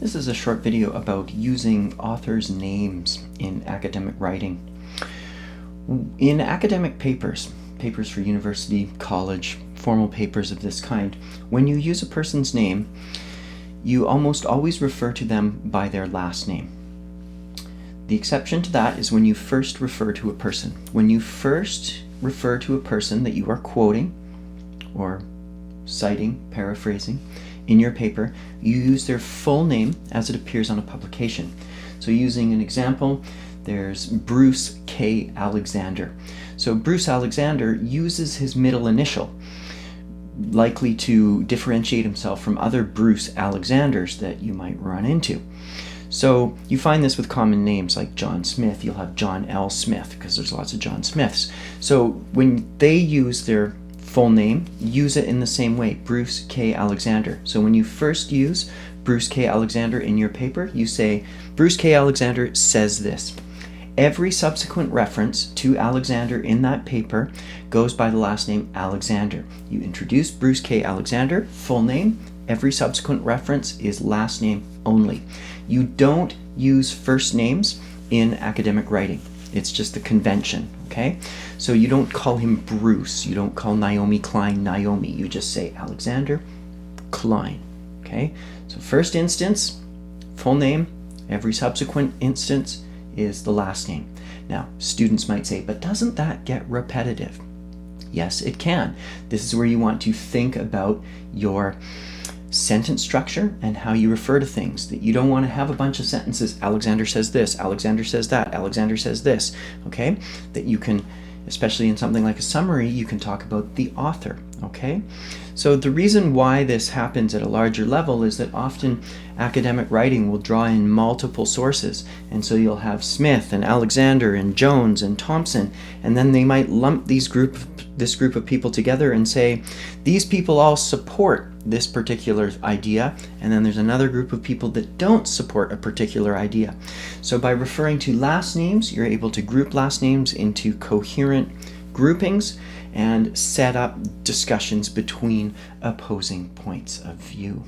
This is a short video about using authors' names in academic writing. In academic papers for university, college, formal papers of this kind, when you use a person's name, you almost always refer to them by their last name. The exception to that is when you first refer to a person. When you first refer to a person that you are quoting or citing, paraphrasing, in your paper, you use their full name as it appears on a publication. So using an example, there's Bruce K. Alexander. So Bruce Alexander uses his middle initial, likely to differentiate himself from other Bruce Alexanders that you might run into. So you find this with common names like John Smith. You'll have John L. Smith because there's lots of John Smiths. So when they use their full name, use it in the same way, Bruce K. Alexander. So when you first use Bruce K. Alexander in your paper, you say, Bruce K. Alexander says this. Every subsequent reference to Alexander in that paper goes by the last name Alexander. You introduce Bruce K. Alexander, full name. Every subsequent reference is last name only. You don't use first names in academic writing. It's just the convention, okay? So you don't call him Bruce. You don't call Naomi Klein Naomi. You just say Alexander Klein, okay? So first instance, full name. Every subsequent instance is the last name. Now, students might say, but doesn't that get repetitive? Yes, it can. This is where you want to think about your sentence structure and how you refer to things. That you don't want to have a bunch of sentences, Alexander says this, Alexander says that, Alexander says this, okay? That you can, especially in something like a summary, you can talk about the author, okay? So the reason why this happens at a larger level is that often academic writing will draw in multiple sources, and so you'll have Smith and Alexander and Jones and Thompson, and then they might lump this group of people together and say, these people all support this particular idea, and then there's another group of people that don't support a particular idea. So by referring to last names, you're able to group last names into coherent groupings and set up discussions between opposing points of view.